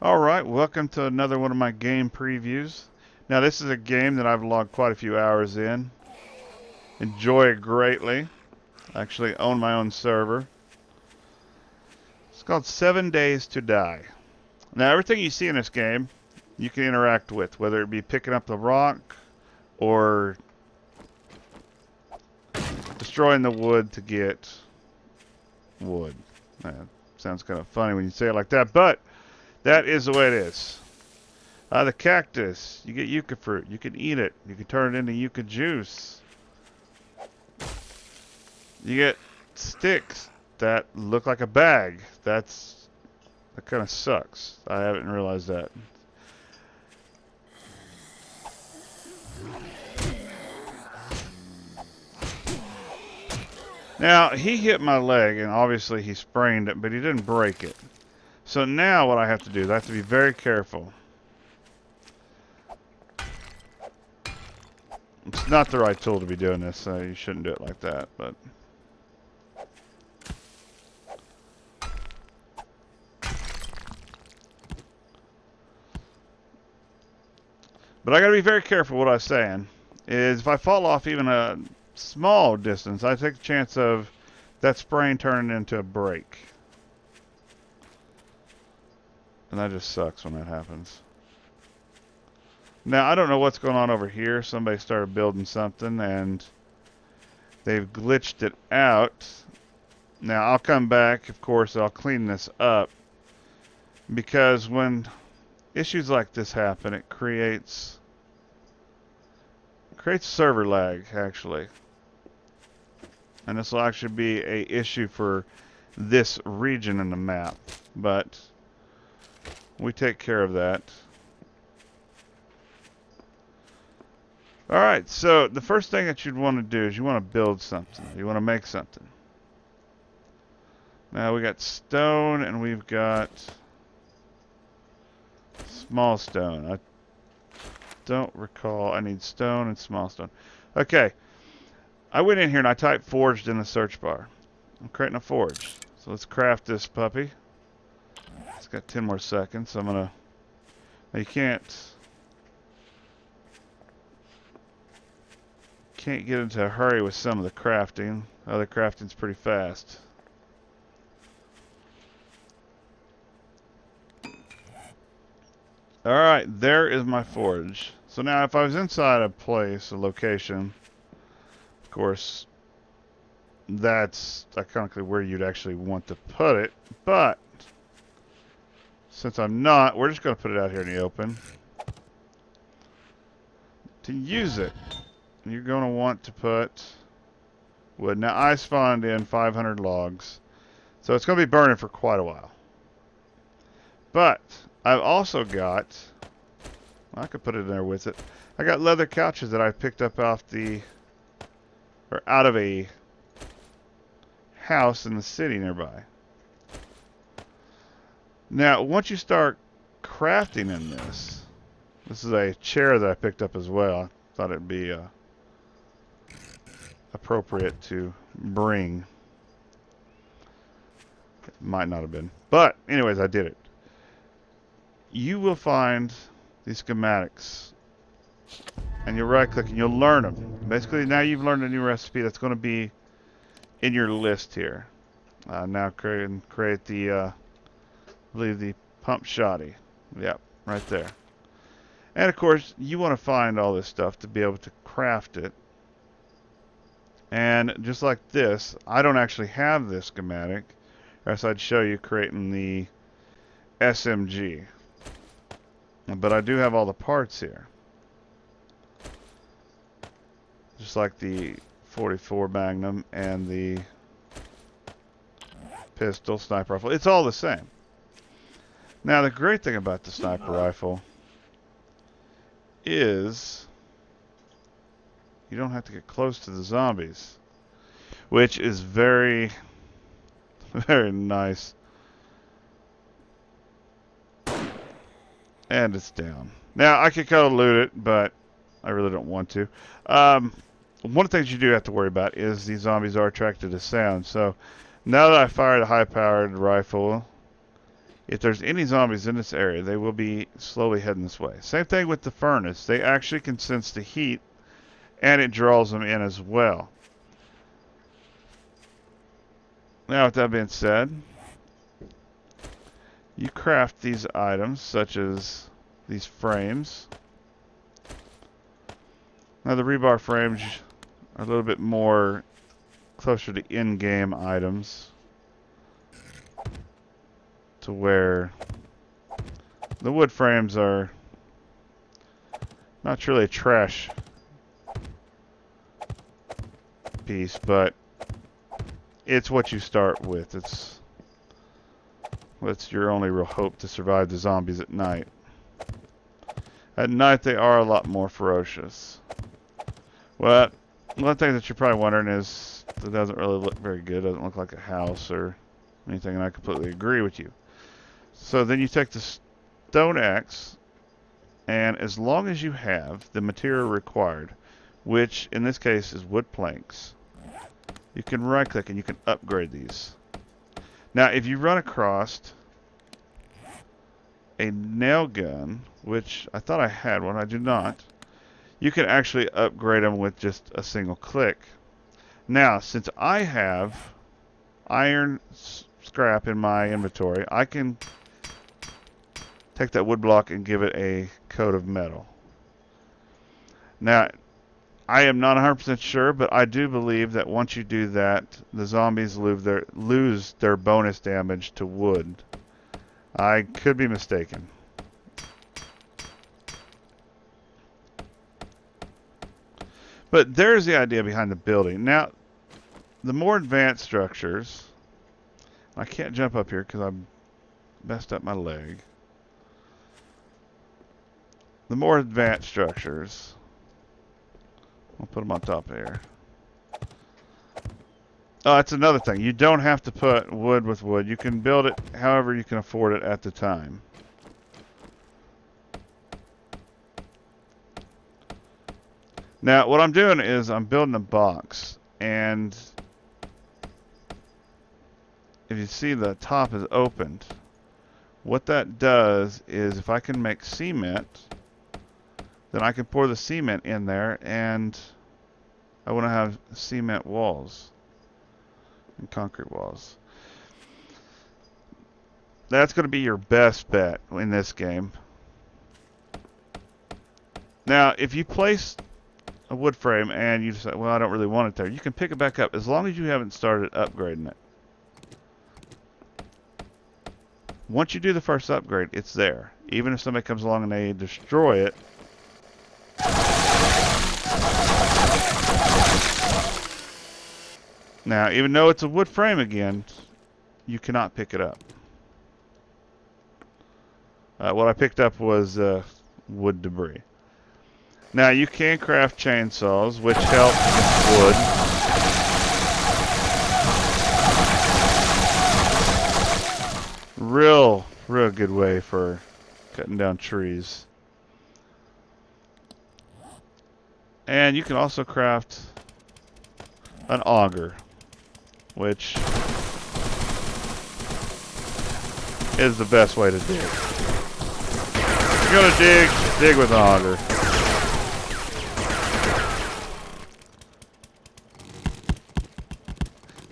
Alright, welcome to another one of my game previews. Now this is a game that I've logged quite a few hours in. Enjoy it greatly. I actually own my own server. It's called 7 Days to Die. Now everything you see in this game, you can interact with, whether it be picking up the rock or destroying the wood to get wood. That sounds kind of funny when you say it like that, but that is the way it is. The cactus, you get yucca fruit. You can eat it. You can turn it into yucca juice. You get sticks that look like a bag. That kind of sucks. I haven't realized that. Now, he hit my leg, and obviously he sprained it, but he didn't break it. So now what I have to do is I have to be very careful. It's not the right tool to be doing this, so you shouldn't do it like that, but... But I gotta be very careful what I'm saying. Is if I fall off even a small distance, I take the chance of that sprain turning into a break. And that just sucks when that happens. Now, I don't know what's going on over here. Somebody started building something and they've glitched it out. Now, I'll come back, of course, I'll clean this up. Because when issues like this happen, it creates server lag, actually. And this will actually be a issue for this region in the map. But we take care of that. Alright, so the first thing that you'd want to do is you want to build something. You want to make something. Now we got stone and we've got small stone. I don't recall. I need stone and small stone. Okay. I went in here and I typed forged in the search bar. I'm creating a forge. So let's craft this puppy. It's got 10 more seconds. So I'm going to... Now you can't get into a hurry with some of the crafting. Other crafting's pretty fast. Alright, there is my forge. So now if I was inside a place, a location, of course, that's iconically where you'd actually want to put it. But, since I'm not, we're just going to put it out here in the open. To use it, you're going to want to put wood. Now I spawned in 500 logs, so it's going to be burning for quite a while. But I've also got, I could put it in there with it. I got leather couches that I picked up off out of a house in the city nearby. Now, once you start crafting in this is a chair that I picked up as well. I thought it'd be appropriate to bring. It might not have been. But, anyways, I did it. You will find these schematics. And you'll right-click and you'll learn them. Basically, now you've learned a new recipe that's going to be in your list here. Now create the, I believe the pump shoddy. Yep, right there. And of course, you want to find all this stuff to be able to craft it. And just like this, I don't actually have this schematic, or else I'd show you creating the SMG. But I do have all the parts here. Just like the 44 Magnum and the pistol, sniper rifle. It's all the same. Now the great thing about the sniper rifle is you don't have to get close to the zombies, which is very, very nice. And it's down. Now I could go loot it, but I really don't want to. One of the things you do have to worry about is these zombies are attracted to sound. So now that I fired a high-powered rifle, if there's any zombies in this area, they will be slowly heading this way. Same thing with the furnace. They actually can sense the heat, and it draws them in as well. Now, with that being said, you craft these items, such as these frames. Now, the rebar frames are a little bit more closer to in-game items, to where the wood frames are not truly a trash piece, but it's what you start with. It's your only real hope to survive the zombies at night. At night, they are a lot more ferocious. Well, one thing that you're probably wondering is, it doesn't really look very good. It doesn't look like a house or anything, and I completely agree with you. So then you take the stone axe, and as long as you have the material required, which in this case is wood planks, you can right click and you can upgrade these. Now if you run across a nail gun, which I thought I had one, I do not, you can actually upgrade them with just a single click. Now since I have iron scrap in my inventory, I can take that wood block and give it a coat of metal. Now, I am not 100% sure, but I do believe that once you do that, the zombies lose their bonus damage to wood. I could be mistaken. But there's the idea behind the building. Now, the more advanced structures, I can't jump up here because I messed up my leg. The more advanced structures, I'll put them on top here. Oh, that's another thing. You don't have to put wood with wood. You can build it however you can afford it at the time. Now, what I'm doing is I'm building a box, and if you see the top is opened, what that does is if I can make cement, then I can pour the cement in there, and I want to have cement walls and concrete walls. That's going to be your best bet in this game. Now, if you place a wood frame and you decide, well, I don't really want it there, you can pick it back up as long as you haven't started upgrading it. Once you do the first upgrade, it's there. Even if somebody comes along and they destroy it, now, even though it's a wood frame again, you cannot pick it up. What I picked up was wood debris. Now, you can craft chainsaws, which help with wood. Real good way for cutting down trees. And you can also craft an auger, which is the best way to dig. If you're gonna dig with an auger.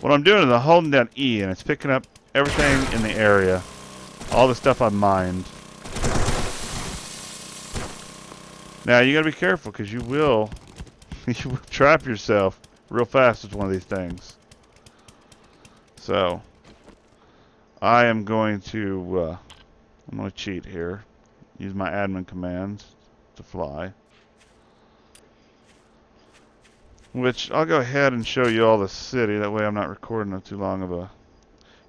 What I'm doing is I'm holding down E, and it's picking up everything in the area, all the stuff I mined. Now you gotta be careful because you will trap yourself real fast with one of these things. So I am going to I'm going to cheat here. Use my admin commands to fly. Which I'll go ahead and show you all the city. That way I'm not recording too long of a...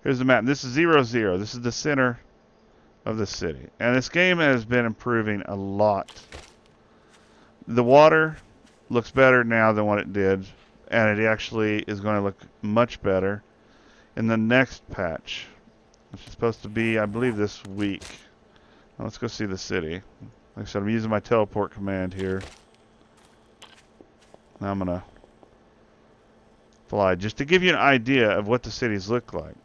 Here's the map. This is 0-0. This is the center of the city. And this game has been improving a lot. The water looks better now than what it did. And it actually is going to look much better in the next patch, which is supposed to be, I believe, this week. Now let's go see the city. Like I said, I'm using my teleport command here. Now I'm going to fly just to give you an idea of what the cities look like.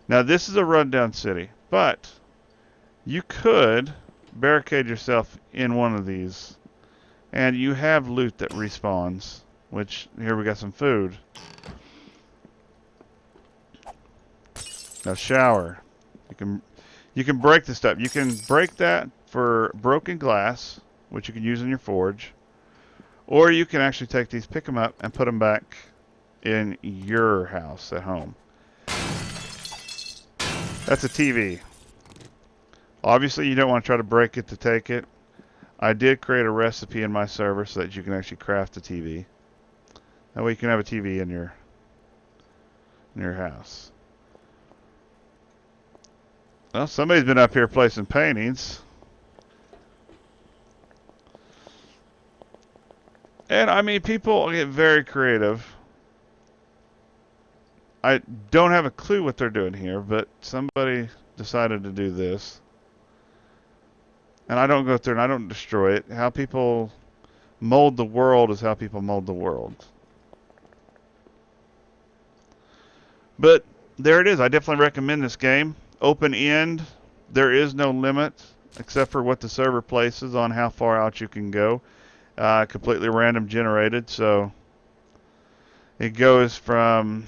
Now this is a rundown city, but you could barricade yourself in one of these, and you have loot that respawns. Which here we got some food. Now shower. You can break this stuff. You can break that for broken glass, which you can use in your forge, or you can actually take these, pick them up, and put them back in your house at home. That's a TV. Obviously, you don't want to try to break it to take it. I did create a recipe in my server so that you can actually craft a TV. That way you can have a TV in your house. Well, somebody's been up here placing paintings. And I mean, people get very creative. I don't have a clue what they're doing here, but somebody decided to do this. And I don't go through and I don't destroy it. How people mold the world is how people mold the world. But there it is. I definitely recommend this game. Open end. There is no limit except for what the server places on how far out you can go. Completely random generated, so it goes from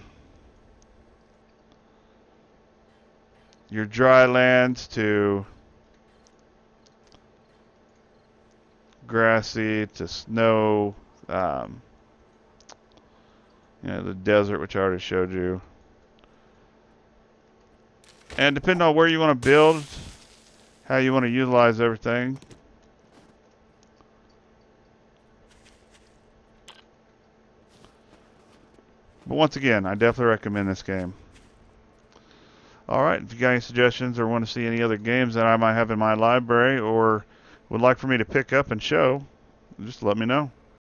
your dry lands to grassy to snow, you know, the desert, which I already showed you. And depending on where you want to build, how you want to utilize everything. But once again, I definitely recommend this game. Alright, if you got any suggestions or want to see any other games that I might have in my library or would like for me to pick up and show, just let me know.